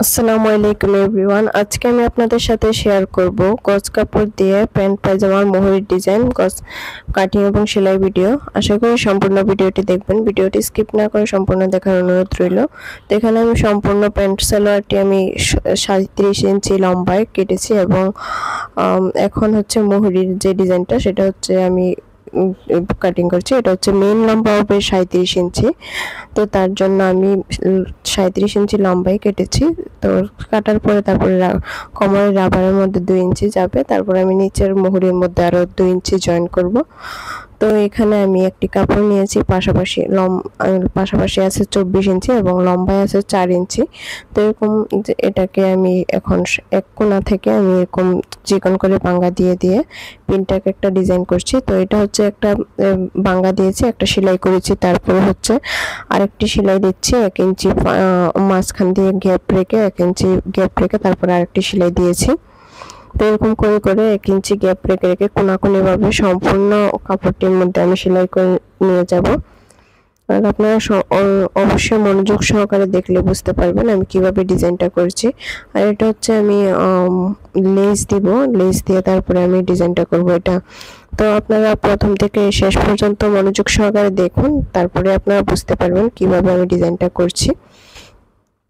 আসসালামু আলাইকুম এভরিওয়ান। আজকে আমি আপনাদের সাথে শেয়ার করব গজ কাপড় দিয়ে প্যান্ট পায়জামার মোহরির ডিজাইন, গজ কাটিং এবং সেলাই ভিডিও। আশা করি সম্পূর্ণ ভিডিওটি দেখবেন। ভিডিওটি স্কিপ না করে সম্পূর্ণ দেখার অনুরোধ রইল। তো এখানে আমি সম্পূর্ণ প্যান্ট সালোয়ারটি আমি 37 ইঞ্চি লম্বায় কেটেছি এবং এখন হচ্ছে মোহরির যে ডিজাইনটা সেটা হচ্ছে আমি কাটিং করছি। এটা হচ্ছে মেইন লম্বা হবে 37 ইঞ্চি। তো তার জন্য আমি 37 ইঞ্চি লম্বাই কেটেছি। তো কাটার পরে তারপরে কোমরের রাবারের মধ্যে 2 ইঞ্চি যাবে, তারপরে আমি নিচের মুহুরির মধ্যে আরও 2 ইঞ্চি জয়েন করব। তো এখানে আমি একটি কাপড় নিয়েছি, পাশাপাশি আছে 24 ইঞ্চি এবং লম্বায় আছে 4 ইঞ্চি। তো এরকম এটাকে আমি এখন এক কোণা থেকে আমি এরকম চিকন করে বাঙ্গা দিয়ে দিয়ে পিনটাকে একটা ডিজাইন করছি। তো এটা হচ্ছে একটা বাঙ্গা দিয়েছি, একটা সেলাই করেছি, তারপরে হচ্ছে আরেকটি সেলাই দিচ্ছি 1 ইঞ্চি মাঝখান দিয়ে গ্যাপ রেখে 1 ইঞ্চি গ্যাপ রেখে তারপরে আরেকটি সেলাই দিয়েছি। তো এরকম করে করে 1 ইঞ্চি গ্যাপ রেখে রেখে কোনাকুনিভাবে সম্পূর্ণ কাপড়টির মধ্যে আমি সেলাই করে নিয়ে যাব। আর আপনারা অবশ্যই মনোযোগ সহকারে দেখলে বুঝতে পারবেন আমি কিভাবে ডিজাইনটা করছি। আর এটা হচ্ছে আমি লেস দিব, লেস দিয়ে তারপরে আমি ডিজাইনটা করব এটা। তো আপনারা প্রথম থেকে শেষ পর্যন্ত মনোযোগ সহকারে দেখুন, তারপরে আপনারা বুঝতে পারবেন কিভাবে আমি ডিজাইনটা করছি।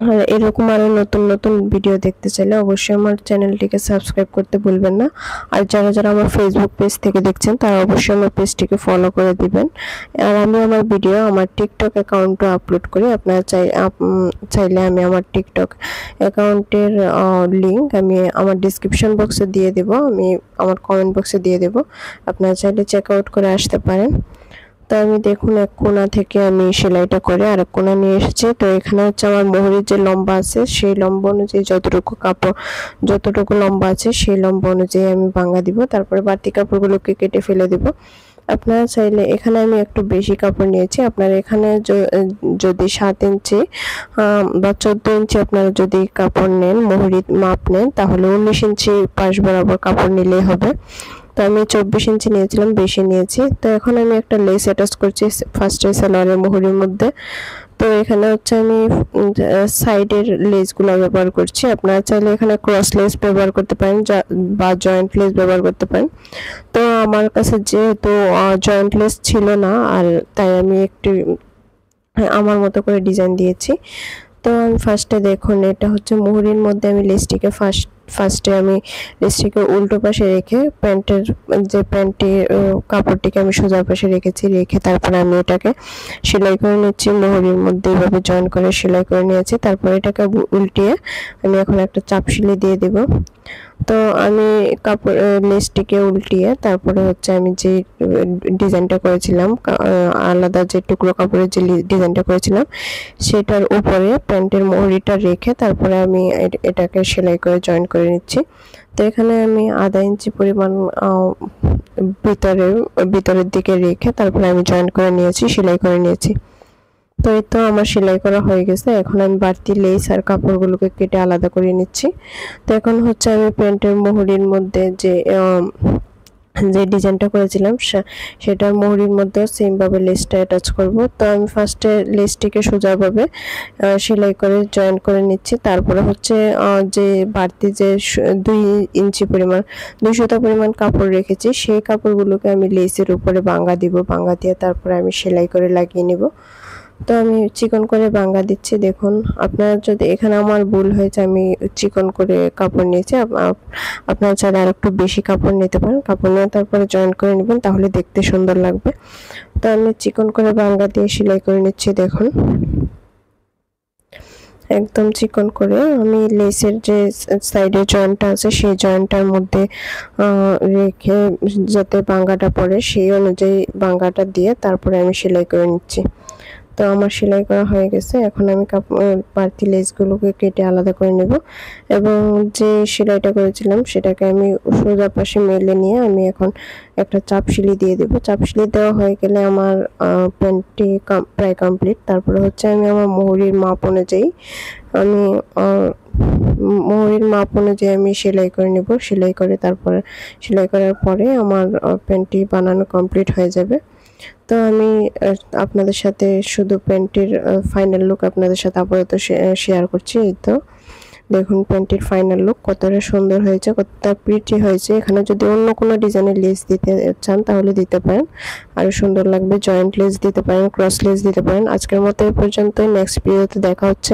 আর এরকম আরো নতুন নতুন ভিডিও দেখতে চাইলে অবশ্যই আমার চ্যানেলটিকে সাবস্ক্রাইব করতে ভুলবেন না। আর যারা যারা আমার ফেসবুক পেজ থেকে দেখছেন তারা অবশ্যই আমার পেজটিকে ফলো করে দিবেন। আর আমি আমার ভিডিও আমার টিকটক অ্যাকাউন্টে আপলোড করি। আপনারা চাইলে আমি আমার টিকটক অ্যাকাউন্টের লিংক আমি আমার ডিসক্রিপশন বক্সে দিয়ে দেব, আমি আমার কমেন্ট বক্সে দিয়ে দেব। আপনারা চাইলে চেক আউট করে আসতে পারেন। তো আমি দেখুন এক কোণা থেকে আমি সেলাইটা করে আরেক কোণা নিয়ে এসেছি। তো এখানে হচ্ছে আমার মোহরির যে লম্বা আছে সেই লম্বা অনুযায়ী যতটুকু লম্বা আছে সেই লম্বা অনুযায়ী আমি ভাঙা দিব, তারপরে বাড়তি কাপড়গুলোকে কেটে ফেলে দিব। আপনারা চাইলে এখানে আমি একটু বেশি কাপড় নিয়েছি, আপনারা এখানে যদি 7 ইঞ্চি বা 14 ইঞ্চি আপনারা যদি কাপড় নেন, মোহরির মাপ নেন, তাহলে 19 ইঞ্চি পাশ বরাবর কাপড় নিলেই হবে। তো আমি 24 ইঞ্চি নিয়েছিলাম, বেশি নিয়েছি। তো এখন আমি একটা লেস অ্যাটাচ করছি ফার্স্টে সালোয়ারের মুহুরির মধ্যে। তো এখানে হচ্ছে আমি সাইডের লেসগুলো ব্যবহার করছি। আপনারা চাইলে এখানে ক্রস লেস ব্যবহার করতে পারেন বা জয়েন্ট লেস ব্যবহার করতে পারেন। তো আমার কাছে যেহেতু জয়েন্ট লেস ছিল না, আর তাই আমি একটু আমার মতো করে ডিজাইন দিয়েছি। তো আমি ফার্স্টে দেখুন এটা হচ্ছে মুহুরির মধ্যে আমি লেসটিকে ফার্স্টে আমি লেসটিকে উল্টো পাশে রেখে প্যান্টের কাপড়টিকে আমি সোজা পাশে রেখে তারপরে আমি এটাকে সেলাই করে নিচ্ছি। মুহুরির মধ্যে এভাবে জয়েন করে সেলাই করে নিয়েছি। তারপর এটাকে উল্টিয়ে আমি এখন একটা চাপ সেলাই দিয়ে দেব। তো আমি লেসটিকে উল্টিয়ে তারপরে হচ্ছে আমি যে ডিজাইনটা করেছিলাম, আলাদা যে টুকরো কাপড়ের যে ডিজাইনটা করেছিলাম সেটার উপরে প্যান্টের মুহুরিটা রেখে তারপরে আমি এটাকে সেলাই করে জয়েন করে নিচ্ছি। তো এখানে আমি আধা ইঞ্চি পরিমাণ ভিতরের দিকে রেখে তারপরে আমি জয়েন করে নিয়েছি, সেলাই করে নিয়েছি। তো এই তো আমার সেলাই করা হয়ে গেছে। এখন আমি বাড়তি লেস আর কাপড়গুলোকে কেটে আলাদা করে নিচ্ছি। তো এখন হচ্ছে আমি প্যান্টের মুহুরির মধ্যে যে ডিজাইনটা করেছিলাম সেটার মুহুরির মধ্যে সেম ভাবে লেসটা অ্যাটাচ করব। তো আমি ফার্স্টে লেসটিকে সোজাভাবে সেলাই করে জয়েন করে নিচ্ছি। তারপরে হচ্ছে যে বাড়তি যে 2 ইঞ্চি পরিমাণ 2 সুতা পরিমাণ কাপড় রেখেছি সেই কাপড়গুলোকে আমি লেসের উপরে ভাঙা দিব, ভাঙা দিয়ে তারপরে আমি সেলাই করে লাগিয়ে নিব। তো আমি চিকন করে ভাঙা দিচ্ছি। দেখুন আপনারা যদি এখানে আমার ভুল হয়েছে, আমি চিকন করে কাপড় নিয়েছি, আপনারা চাইলে আর একটু বেশি কাপড় নিতে পারেন। কাপড় নিয়ে তারপরে জয়েন করে নেবেন, তাহলে দেখতে সুন্দর লাগবে। তো আমি চিকন করে ভাঙা দিয়ে সেলাই করে নিচ্ছি। দেখুন একদম চিকন করে আমি লেসের যে সাইডে জয়েন্টটা আছে সেই জয়েন্টটার মধ্যে রেখে যাতে ভাঙাটা পড়ে সেই অনুযায়ী ভাঙাটা দিয়ে তারপরে আমি সেলাই করে নিচ্ছি। তো আমার সেলাই করা হয়ে গেছে। এখন আমি বাড়তি লেসগুলোকে কেটে আলাদা করে নেব এবং যে সেলাইটা করেছিলাম সেটাকে আমি সোজা পাশে মেলে নিয়ে আমি এখন একটা চাপ সেলাই দিয়ে দেব। চাপ সেলাই দেওয়া হয়ে গেলে আমার প্যান্টটি প্রায় কমপ্লিট। তারপরে হচ্ছে আমি আমার মুহুরির মাপ অনুযায়ী আমি সেলাই করে নেব। সেলাই করার পরে আমার প্যান্টটি বানানো কমপ্লিট হয়ে যাবে। তো আমি আপনাদের সাথে শুধু প্যান্টের ফাইনাল লুক আপনাদের সাথে আপাতত শেয়ার করছি। এই তো দেখুন প্যান্টের ফাইনাল লুক কতটা সুন্দর হয়েছে, কতটা প্রিটি হয়েছে। এখানে যদি অন্য কোনো ডিজাইনের লেস দিতে চান তাহলে দিতে পারেন, আরো সুন্দর লাগবে। জয়েন্ট লেস দিতে পারেন, ক্রস লেস দিতে পারেন। আজকের মতো এই পর্যন্তই, নেক্সট ভিডিওতে দেখা হচ্ছে।